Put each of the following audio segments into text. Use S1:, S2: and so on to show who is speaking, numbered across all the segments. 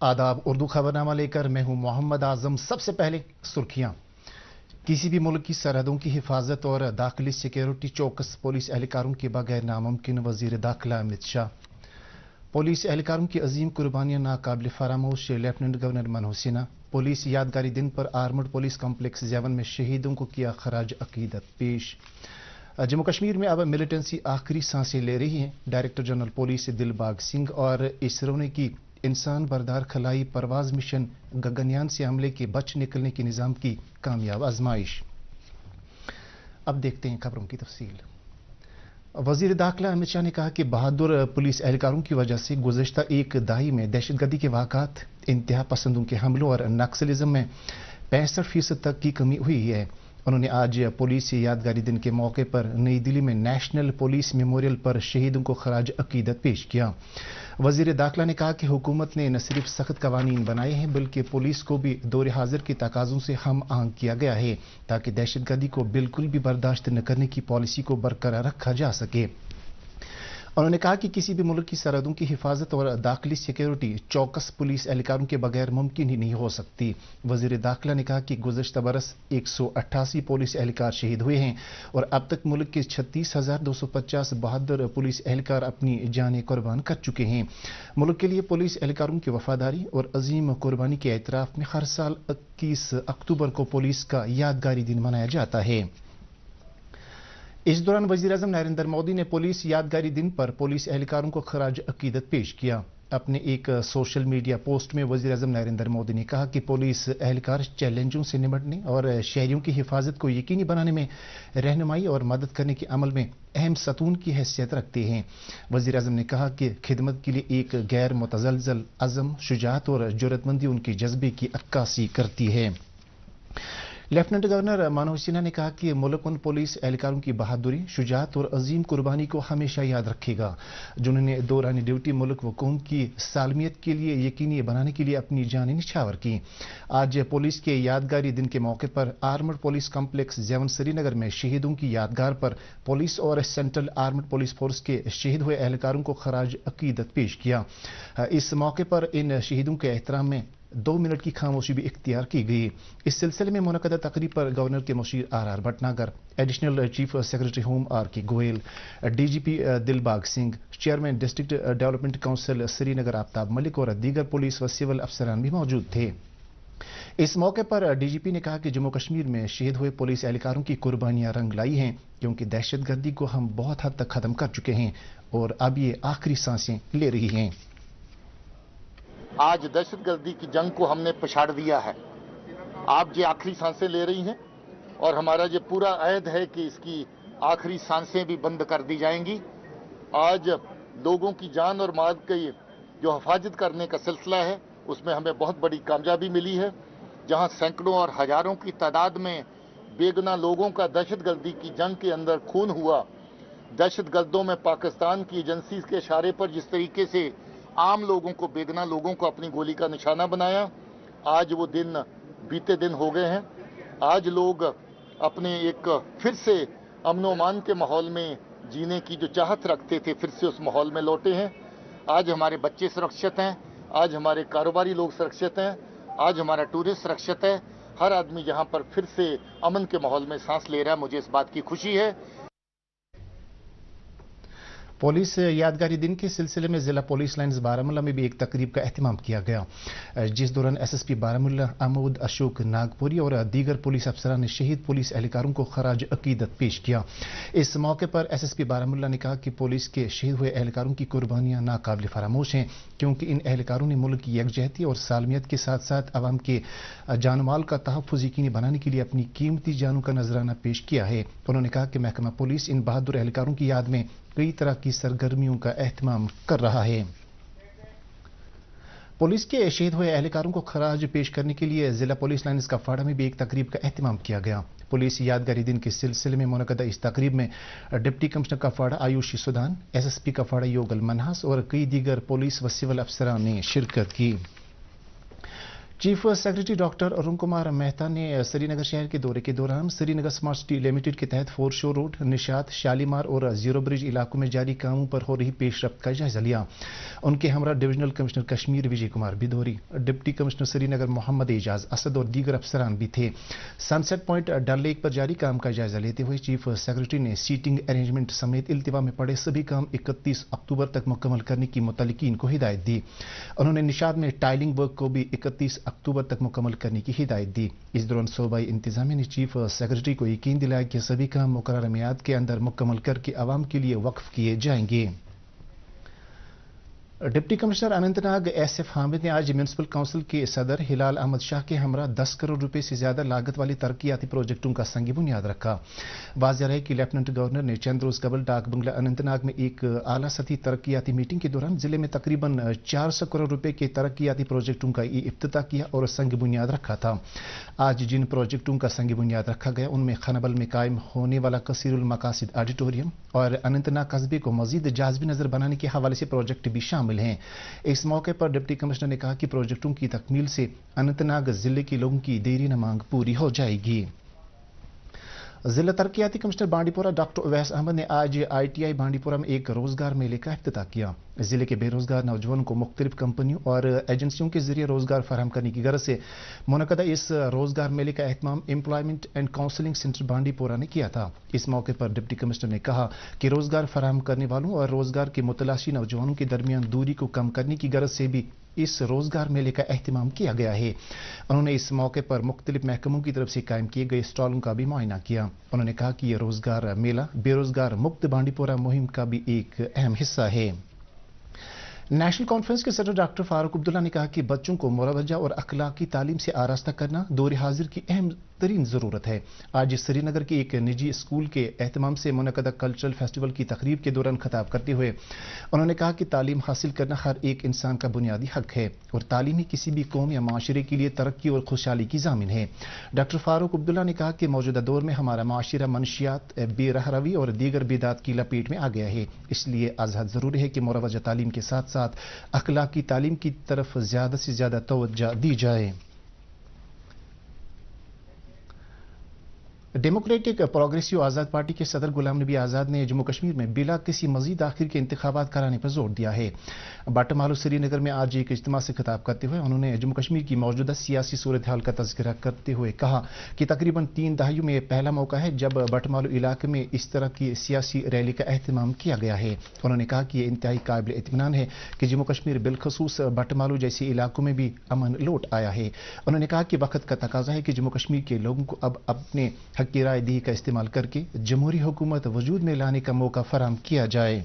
S1: आदाब। उर्दू खबरनामा लेकर मैं हूं मोहम्मद आजम। सबसे पहले सुर्खियां। किसी भी मुल्क की सरहदों की हिफाजत और दाखिली सिक्योरिटी चौकस पुलिस एहलकारों के बगैर नामुमकिन। वजीर दाखिला अमित शाह। पुलिस एहलकारों की अजीम कुर्बानियां नाकाबिल फरामोश। Lieutenant governor Manoj Sinha. Police यादगारी दिन पर आर्मड पुलिस कॉम्प्लेक्स जेवन में शहीदों को किया खराज अकीदत पेश। जम्मू कश्मीर में अब मिलिटेंसी आखिरी सांसें ले रही है। Director general police Dilbag Singh और इसरो ने की इंसान बरदार खलाई परवाज मिशन गगनयान से हमले के बच निकलने के निजाम की कामयाब आजमाइश। अब देखते हैं खबरों की तफसील। वजीर दाखिला अमित शाह ने कहा कि बहादुर पुलिस एहलकारों की वजह से गुज़श्ता एक दहाई में दहशतगर्दी के वाक़ात, इंतहा पसंदों के हमलों और नक्सलिज्म में 65% तक की कमी हुई है। उन्होंने आज पुलिस यादगारी दिन के मौके पर नई दिल्ली में नेशनल पुलिस मेमोरियल पर शहीदों को खराज अकीदत पेश किया। वजीर दाखिला ने कहा कि हुकूमत ने न सिर्फ सख्त कवानीन बनाए हैं बल्कि पुलिस को भी दौर हाजिर के तकाज़ों से हम आहंग किया गया है ताकि दहशतगर्दी को बिल्कुल भी बर्दाश्त न करने की पॉलिसी को बरकरार रखा जा सके। उन्होंने कहा कि किसी भी मुल्क की सरहदों की हिफाजत और दाखिली सिक्योरिटी चौकस पुलिस एहलकारों के बगैर मुमकिन ही नहीं हो सकती। वजीर दाखिला ने कहा कि गुज़श्ता बरस 188 पुलिस एहलकार शहीद हुए हैं और अब तक मुल्क के 36,250 बहादुर पुलिस एहलकार अपनी जानें कुर्बान कर चुके हैं। मुल्क के लिए पुलिस एहलकारों की वफादारी और अजीम कुर्बानी के एतराफ़ में हर साल 21 अक्टूबर को पुलिस का यादगारी दिन मनाया जाता है। इस दौरान वज़ीर-ए-आज़म नरेंद्र मोदी ने पुलिस यादगारी दिन पर पुलिस एहलकारों को खराज अकीदत पेश किया। अपने एक सोशल मीडिया पोस्ट में वज़ीर-ए-आज़म नरेंद्र मोदी ने कहा कि पुलिस एहलकार चैलेंजों से निपटने और शहरियों की हिफाजत को यकीनी बनाने में रहनुमाई और मदद करने के अमल में अहम सतून की हैसियत रखते हैं। वज़ीर-ए-आज़म ने कहा कि खिदमत के लिए एक गैर मुतज़लज़ल अज़म, शुजाअत और जुर्रतमंदी उनके जज्बे की अक्कासी करती है। लेफ्टिनेंट गवर्नर मनोज सिन्हा ने कहा कि मुल्क उन पुलिस एहलकारों की बहादुरी, शुजाअत और अजीम कुर्बानी को हमेशा याद रखेगा जिन्होंने दौरान ड्यूटी मुल्क व कौम की सालमियत के लिए यकीनी बनाने के लिए अपनी जानें निछावर की। आज पुलिस के यादगारी दिन के मौके पर आर्मड पुलिस कॉम्प्लेक्स जेवन श्रीनगर में शहीदों की यादगार पर पुलिस और सेंट्रल आर्मड पुलिस फोर्स के शहीद हुए एहलकारों को खराज अकीदत पेश किया। इस मौके पर इन शहीदों के एहतराम में 2 मिनट की खामोशी भी इख्तियार की गई। इस सिलसिले में मुनक़दा तकरीब पर गवर्नर के मुशीर R Bhatnagar, additional chief secretary home R K Goyal, DGP Dilbag Singh, chairman district development council Srinagar Aftab Malik और दीगर पुलिस व सिविल अफसरान भी मौजूद थे। इस मौके पर डीजीपी ने कहा कि जम्मू कश्मीर में शहीद हुए पुलिस एहलकारों की कुर्बानियां रंग लाई हैं क्योंकि दहशतगर्दी को हम बहुत हद तक खत्म कर चुके हैं और अब ये आखिरी सांसें ले रही हैं।
S2: आज दहशतगर्दी की जंग को हमने पछाड़ दिया है। आप ये आखिरी सांसें ले रही हैं और हमारा ये पूरा अहद है कि इसकी आखिरी सांसें भी बंद कर दी जाएंगी। आज लोगों की जान और माल की जो हिफाजत करने का सिलसिला है उसमें हमें बहुत बड़ी कामयाबी मिली है। जहां सैकड़ों और हजारों की तादाद में बेगुनाह लोगों का दहशतगर्दी की जंग के अंदर खून हुआ, दहशतगर्दों में पाकिस्तान की एजेंसी के इशारे पर जिस तरीके से आम लोगों को, बेगुनाह लोगों को अपनी गोली का निशाना बनाया, आज वो दिन बीते दिन हो गए हैं। आज लोग अपने एक फिर से अमन अमान के माहौल में जीने की जो चाहत रखते थे फिर से उस माहौल में लौटे हैं। आज हमारे बच्चे सुरक्षित हैं, आज हमारे कारोबारी लोग सुरक्षित हैं, आज हमारा टूरिस्ट सुरक्षित है। हर आदमी जहां पर फिर से अमन के माहौल में सांस ले रहा है, मुझे इस बात की खुशी है।
S1: पुलिस यादगारी दिन के सिलसिले में जिला पुलिस लाइन्स बारामूला में भी एक तकरीब का एहतमाम किया गया, जिस दौरान एसएसपी बारामूला अमूद अशोक नागपुरी और दीगर पुलिस अफसरान ने शहीद पुलिस एहलकारों को खराज अकीदत पेश किया। इस मौके पर एसएसपी बारामूला ने कहा कि पुलिस के शहीद हुए एहलकारों की कुर्बानियां नाकाबिल फरामोश हैं क्योंकि इन एहलकारों ने मुल्क की यकजहती और सालमियत के साथ साथ अवाम के जान माल का तहफ़्फ़ुज़ यकीनी बनाने के लिए अपनी कीमती जानों का नजराना पेश किया है। उन्होंने कहा कि महकमा पुलिस इन बहादुर एहलकारों की याद में कई तरह की सरगर्मियों का एहतमाम कर रहा है। पुलिस के शहीद हुए एहलकारों को खराज पेश करने के लिए जिला पुलिस लाइन्स कफवाड़ा में भी एक तकरीब का एहतमाम किया गया। पुलिस यादगारी दिन के सिलसिले में मुनक़दा इस तकरीब में deputy commissioner Kupwara Ayushi Sudan, SSP Kupwara Yogal Manhas और कई दीगर पुलिस व सिविल अफसरान ने शिरकत की। Chief secretary doctor Arun Kumar Mehta ने श्रीनगर शहर के दौरे के दौरान श्रीनगर स्मार्ट सिटी लिमिटेड के तहत four show road, Nishat, Shalimar और जीरो ब्रिज इलाकों में जारी कामों पर हो रही पेशरफ्त का जायजा लिया। उनके हमरा divisional commissioner Kashmir Vijay Kumar बिदोरी, deputy commissioner Srinagar Mohammad Ejaz Asad और दीगर अफसरान भी थे। सनसेट पॉइंट डल लेक पर जारी काम का जायजा लेते हुए चीफ सेक्रेटरी ने सीटिंग अरेंजमेंट समेत इल्तिवा में पड़े सभी काम 31 अक्टूबर तक मुकम्मल करने की मुतल्लिकीन को हिदायत दी। उन्होंने निशात में टाइलिंग वर्क को भी 31 अक्टूबर तक मुकम्मल करने की हिदायत दी। इस दौरान सूबाई इंतजामिया ने चीफ सेक्रेटरी को यकीन दिलाया कि सभी काम मुकर्रर मियाद के अंदर मुकम्मल करके आवाम के लिए वक्फ किए जाएंगे। Deputy commissioner Anantnag SF Hamid ने आज म्यूनिसिपल काउंसिल के सदर हिलाल अहमद शाह के हमरा 10 करोड़ रुपए से ज्यादा लागत वाली तरक्याती प्रोजेक्टों का संग बुनियाद रखा। वाज़ेह है कि लेफ्टिनेंट गवर्नर ने चंद रोज कबल डाक बंगला अनंतनाग में एक आला सतही तरक्याती मीटिंग के दौरान जिले में तकरीबन 400 करोड़ रुपए के तरक्याती प्रोजेक्टों का इफ्तिताह किया और संग बुनियाद रखा था। आज जिन प्रोजेक्टों का संग बुनियाद रखा गया उनमें खनबल में कायम होने वाला कसीरुल मकासिद ऑडिटोरियम और अनंतनाग कस्बे को मजीद जाज़बी नजर बनाने के हवाले से प्रोजेक्ट भी शामिल हैं। इस मौके पर डिप्टी कमिश्नर ने कहा कि प्रोजेक्टों की तकमील से अनंतनाग जिले के लोगों की देरी न मांग पूरी हो जाएगी। जिला तरक्याती कमिश्नर बांडीपुरा डॉक्टर उवैस अहमद ने आज ITI बांडीपुरा में एक रोजगार मेले का इफ्तिताह किया। जिले के बेरोजगार नौजवानों को मुख्तलिफ कंपनियों और एजेंसियों के जरिए रोजगार फराहम करने की गरज से मुनक़दा इस रोजगार मेले का एहतमाम employment and counselling centre Bandipora ने किया था। इस मौके पर डिप्टी कमिश्नर ने कहा कि रोजगार फराहम करने वालों और रोजगार के मुतलाशी नौजवानों के दरमियान दूरी को कम करने की गरज से भी इस रोजगार मेले का एहतमाम किया गया है। उन्होंने इस मौके पर मुख्तलिफ महकमों की तरफ से कायम किए गए स्टॉलों का भी मुआयना किया। उन्होंने कहा कि यह रोजगार मेला बेरोजगार मुक्त बांडीपुरा मुहिम का भी एक अहम हिस्सा है। नेशनल कॉन्फ्रेंस के सदर डॉक्टर फारूक अब्दुल्ला ने कहा कि बच्चों को मुरवजा और अखलाकी तालीम से आरास्ता करना दौर हाजिर की अहम तरीन ज़रूरत है। आज श्रीनगर के एक निजी स्कूल के एहतमाम से मुनक़दा कल्चरल फेस्टिवल की तकरीब के दौरान खिताब करते हुए उन्होंने कहा कि तालीम हासिल करना हर एक इंसान का बुनियादी हक है और तालीम ही किसी भी कौम या माशरे के लिए तरक्की और खुशहाली की ज़ामिन है। डॉक्टर फारूक अब्दुल्ला ने कहा कि मौजूदा दौर में हमारा माशरा मनशियात, बेरहरवी और दीगर बिदात की लपेट में आ गया है। इसलिए अज़हद ज़रूरी है कि मुरवजा तालीम के साथ साथ अखलाकी तालीम की तरफ ज़्यादा से ज़्यादा तवज्जो दी जाए। डेमोक्रेटिक प्रोग्रेसिव आज़ाद पार्टी के सदर गुलाम नबी आज़ाद ने जम्मू कश्मीर में बिला किसी मजीद आखिर के इंतखाबात कराने पर जोर दिया है। बाटमालू श्रीनगर में आज एक इज्तिमा से खिताब करते हुए उन्होंने जम्मू कश्मीर की मौजूदा सियासी सूरत हाल का तज़किरा करते हुए कहा कि तकरीबन 3 दहाइयों में पहला मौका है जब बाटमालू इलाके में इस तरह की सियासी रैली का एहतमाम किया गया है। उन्होंने कहा कि यह इंतहाई काबिल इत्मीनान है कि जम्मू कश्मीर बिलखसूस बाटमालू जैसे इलाकों में भी अमन लौट आया है। उन्होंने कहा कि वक्त का तकाजा है कि जम्मू कश्मीर के लोगों को अब अपने की राय दही का इस्तेमाल करके जमहूरी हुकूमत वजूद में लाने का मौका फराहम किया जाए।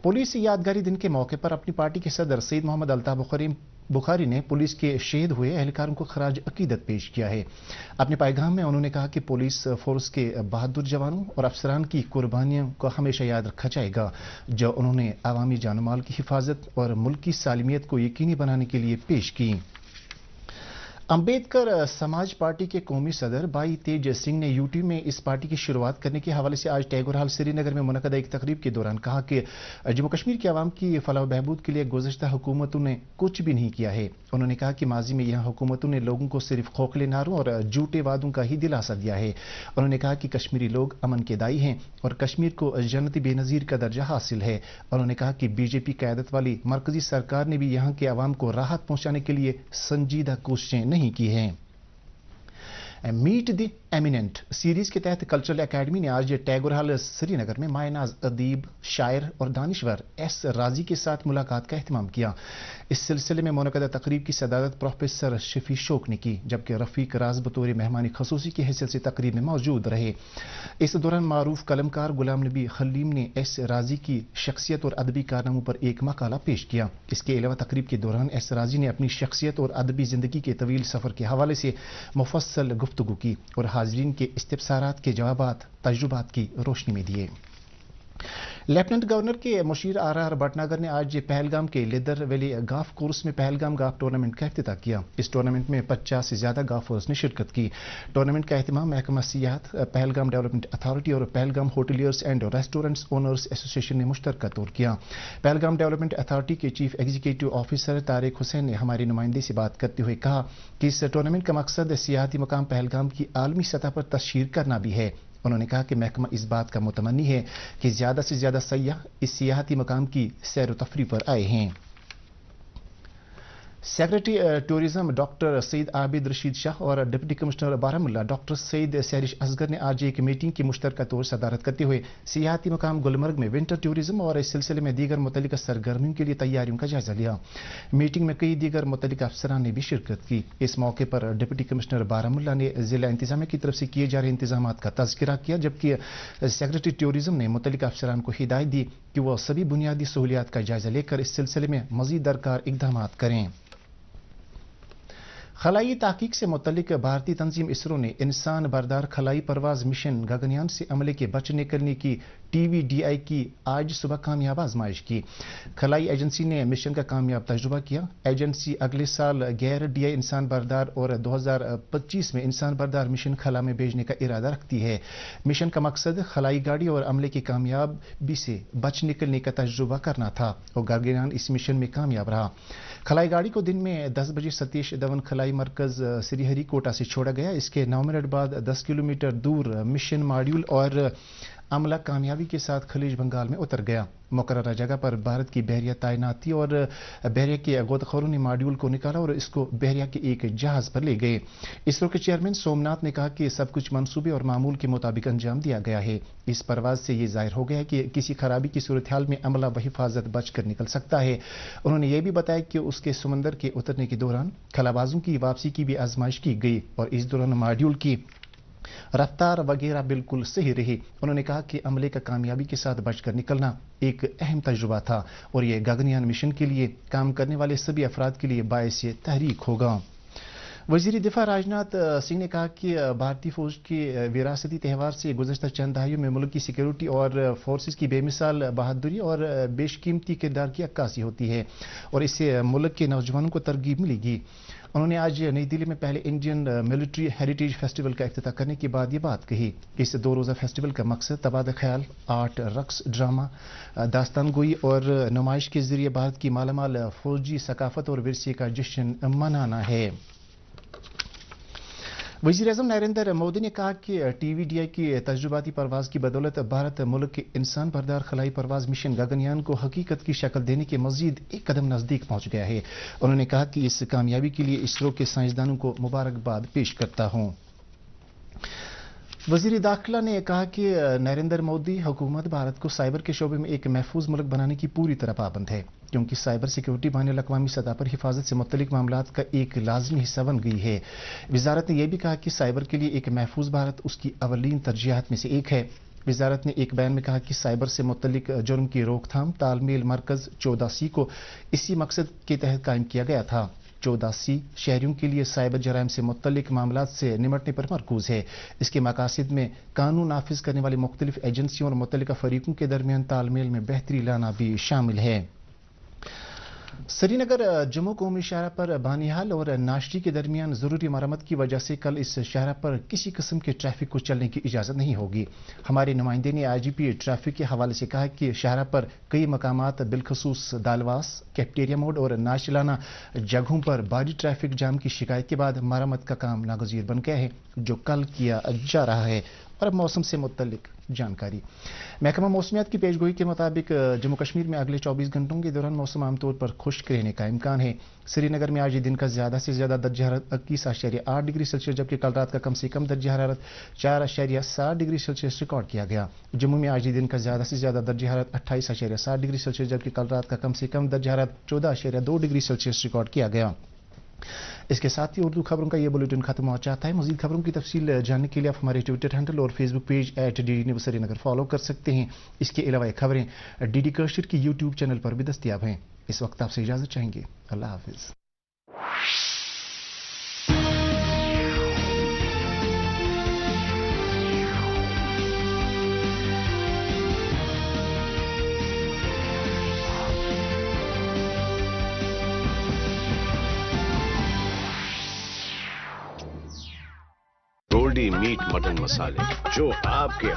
S1: पुलिस यादगारी दिन के मौके पर अपनी पार्टी के सदर सईद मोहम्मद अल्ताफ बुखारी ने पुलिस के शहीद हुए एहलकारों को खराज अकीदत पेश किया है। अपने पैगाम में उन्होंने कहा कि पुलिस फोर्स के बहादुर जवानों और अफसरान की कुर्बानियों को हमेशा याद रखा जाएगा जो उन्होंने अवामी जान माल की हिफाजत और मुल्क की सालमियत को यकीनी बनाने के लिए पेश की। अंबेडकर समाज पार्टी के कौमी सदर भाई तेज सिंह ने यूटी में इस पार्टी की शुरुआत करने के हवाले से आज टैगोर हॉल श्रीनगर में मुनक़दा एक तकरीब के दौरान कहा कि जम्मू कश्मीर के अवाम की फलाह बहबूद के लिए गुज़श्ता हुकूमतों ने कुछ भी नहीं किया है। उन्होंने कहा कि माजी में यहाँ हुकूमतों ने लोगों को सिर्फ खोखले नारों और झूठे वादों का ही दिलासा दिया है। उन्होंने कहा कि कश्मीरी लोग अमन के दाई हैं और कश्मीर को जन्नती बेनज़ीर का दर्जा हासिल है। उन्होंने कहा कि बीजेपी क़यादत वाली मरकजी सरकार ने भी यहाँ के अवाम को राहत पहुँचाने के लिए संजीदा कोशिशें नहीं की हैं। मीट द एमिनेंट सीरीज के तहत कल्चरल एकेडमी ने आज टैगोर हॉल श्रीनगर में मायनाज अदीब, शायर और दानिश्वर एस राजी के साथ मुलाकात का एहतमाम किया। इस सिलसिले में मुनक़दा तकरीब की सदारत प्रोफेसर शफी शोक ने की जबकि रफ़ीक राज बतौर मेहमान खसूसी की हैसियत से तकरीब में मौजूद रहे। इस दौरान मारूफ कलमकार गुलाम नबी खलीम ने एस राजी की शख्सियत और अदबी कारनामों पर एक मकाला पेश किया। इसके अलावा तकरीब के दौरान एस राजी ने अपनी शख्सियत और अदबी ज़िंदगी के तवील सफ़र के हवाले से मुफस्सल गुफ्तगू की और हाज़रीन के इस्तिफ़सारात के जवाबात तजुर्बात की रोशनी में दिए। लेफ्टिनेंट गवर्नर के मुशीर आर भटनागर ने आज पहलगाम के लेदर वैली गाफ कोर्स में पहलगाम गाफ टूर्नामेंट का इफ्तिताह किया। इस टूर्नामेंट में 50 से ज्यादा गाफर्स ने शिरकत की। टूर्नामेंट का एहतमाम महकमा सियाहत, पहलगाम डेवलपमेंट अथॉरिटी और Pahalgam hoteliers and restaurants owners association ने मुश्तरका तौर किया। पहलगाम डेवलपमेंट अथॉरिटी के chief executive officer Tariq Hussain ने हमारी नुमाइंदे से बात करते हुए कहा कि इस टूर्नामेंट का मकसद सियाहती मकाम पहलगाम की आलमी सतह पर तशहीर करना भी है। उन्होंने कहा कि महकमा इस बात का मुतमन्नी है कि ज्यादा से ज्यादा सयाह इस सियाहती मकाम की सैर व तफरी पर आए हैं। Secretary tourism doctor Syed Abid Rashid Shah और deputy commissioner Baramulla doctor Syed Sehrish Asghar ने आज एक मीटिंग की मुश्तरका तौर सदारत करते हुए सियाहती मकाम गुलमर्ग में विंटर टूरिज्म और इस सिलसिले में दीगर मुतल्लिका सरगर्मियों के लिए तैयारियों का जायजा लिया। मीटिंग में कई दीगर मुतल्लिका अफसरान ने भी शिरकत की। इस मौके पर डिप्टी कमिश्नर बारामुल्ला ने जिला इंतजामिया की तरफ से किए जा रहे इंतजाम का तज़किरा किया, जबकि सेक्रेटरी टूरिज्म ने मुतल्लिका अफसरान को हिदायत दी कि वह सभी बुनियादी सहूलियात का जायजा लेकर इस सिलसिले में मजीद दरकार इक़दाम करें। खलाई तहकीक से मुतल्लिक भारतीय तंजीम इसरो ने इंसान बरदार खलाई परवाज मिशन गगनयान से अमले के बच निकलने की TVDI की आज सुबह कामयाब आजमाइश की। खलाई एजेंसी ने मिशन का कामयाब तजुर्बा किया। एजेंसी अगले साल गैर DI इंसान बरदार और 2025 में इंसान बरदार मिशन खला में भेजने का इरादा रखती है। मिशन का मकसद खलाई गाड़ी और अमले की कामयाबी से बच निकलने का तजुर्बा करना था और गगनयान इस मिशन में कामयाब रहा। खलाई गाड़ी को दिन में 10 बजे सतीश धवन खलाई मरकज श्रीहरिकोटा से छोड़ा गया। इसके 9 मिनट बाद 10 किलोमीटर दूर मिशन मॉड्यूल और अमला कामयाबी के साथ खलीज बंगाल में उतर गया। मुकर्ररा जगह पर भारत की बहरिया तैनात थी और बहरिया के गोताखोरों ने मॉड्यूल को निकाला और इसको बहरिया के एक जहाज पर ले गए। इसरो के चेयरमैन सोमनाथ ने कहा कि सब कुछ मंसूबे और मामूल के मुताबिक अंजाम दिया गया है। इस परवाज से ये जाहिर हो गया है कि किसी खराबी की सूरत हाल में अमला व हिफाजत बचकर निकल सकता है। उन्होंने ये भी बताया कि उसके समंदर के उतरने के दौरान खलाबाजों की वापसी की भी आजमाइश की गई और इस दौरान मॉड्यूल की रफ्तार वगैरह बिल्कुल सही रही। उन्होंने कहा कि अमले का कामयाबी के साथ बचकर निकलना एक अहम तजुर्बा था और यह गगनयान मिशन के लिए काम करने वाले सभी अफराद के लिए बाइस तहरीक होगा। वजीर दिफा राजनाथ सिंह ने कहा कि भारतीय फौज के विरासती त्यौहार से गुज़श्ता चंद दहाइयों में मुल्क की सिक्योरिटी और फोर्सेस की बेमिसाल बहादुरी और बेशकीमती किरदार की अक्कासी होती है और इससे मुल्क के नौजवानों को तरगीब मिलेगी। उन्होंने आज नई दिल्ली में पहले इंडियन मिलिट्री हेरिटेज फेस्टिवल का इफ्तिताह करने के बाद ये बात कही। इस 2 रोज़ा फेस्टिवल का मकसद तबादला ख्याल, आर्ट, रक्स, ड्रामा, दास्तान गोई और नुमाइश के जरिए भारत की मालामाल फौजी सकाफत और विरसे का जश्न मनाना है। वज़ीर-ए-आज़म नरेंद्र मोदी ने कहा कि TVDI की तजुर्बाती परवाज की बदौलत भारत मुल्क के इंसान बरदार खलाई परवाज मिशन गगनयान को हकीकत की शक्ल देने के मजीद एक कदम नजदीक पहुंच गया है। उन्होंने कहा कि इस कामयाबी के लिए इसरो के साइंसदानों को मुबारकबाद पेश करता हूं। वजीर दाखिला ने कहा कि नरेंद्र मोदी हुकूमत भारत को साइबर के शोबे में एक महफूज मुल्क बनाने की पूरी तरह पाबंद है, क्योंकि साइबर सिक्योरिटी बाइन अल-अक़वामी सतह पर हिफाजत से मुतल्लिक मामलात का एक लाजमी हिस्सा बन गई है। वजारत ने यह भी कहा कि साइबर के लिए एक महफूज भारत उसकी अवलीन तरजीहात में से एक है। वजारत ने एक बयान में कहा कि साइबर से मुतल्लिक जुर्म की रोकथाम तालमेल मरकज 14C को इसी मकसद के तहत कायम किया गया था। 14C शहरियों के लिए साइबर जराइम से मुतल्लिक मामलात से निमटने पर मरकूज है। इसके मकासद में कानून नाफिज करने वाली मुख्तलिफ एजेंसियों और मुतल्लिका फरीकों के दरमियान तालमेल में बेहतरी लाना भी शामिल है। श्रीनगर जम्मू कौमी शाहरा पर बानिहाल और नाश्री के दरमियान जरूरी मरम्मत की वजह से कल इस शाहरा पर किसी किस्म के ट्रैफिक को चलने की इजाजत नहीं होगी। हमारे नुमाइंदे ने IGP ट्रैफिक के हवाले से कहा कि शाहरा पर कई मकामात बिलखसूस दालवास, कैफेटेरिया मोड और नाश्ताना जगहों पर भारी ट्रैफिक जाम की शिकायत के बाद मरम्मत का काम नागजीर बन गया है, जो कल किया जा रहा है। और अब मौसम से मुतल्लिक जानकारी। महकमा मौसमियात की पेशगोई के मुताबिक जम्मू कश्मीर में अगले 24 घंटों के दौरान मौसम आमतौर पर खुश्क रहने का इम्कान है। श्रीनगर में आज दिन का ज्यादा से ज्यादा दर्जा हरारत 21.8 डिग्री सेल्सियस, जबकि कल रात का कम से कम दर्जा हरारत 4.7 डिग्री सेल्सियस रिकॉर्ड किया गया। जम्मू में आज दिन का ज्यादा से ज्यादा दर्जा हरारत 28.7 डिग्री सेल्सियस, जबकि कल रात का कम से कम दर्जा हरारत 14.2 डिग्री सेल्सियस रिकॉर्ड किया गया। इसके साथ ही उर्दू खबरों का ये बुलेटिन खत्म हो जाता है। मजीद खबरों की तफसील जानने के लिए आप हमारे ट्विटर हैंडल और Facebook page @DD news Srinagar follow कर सकते हैं। इसके अलावा ये खबरें DD कश्मीर की यूट्यूब चैनल पर भी दस्तियाब हैं। इस वक्त आपसे इजाजत चाहेंगे। अल्लाह हाफिज।
S3: कश्मीरी मीट मटन मसाले जो आपके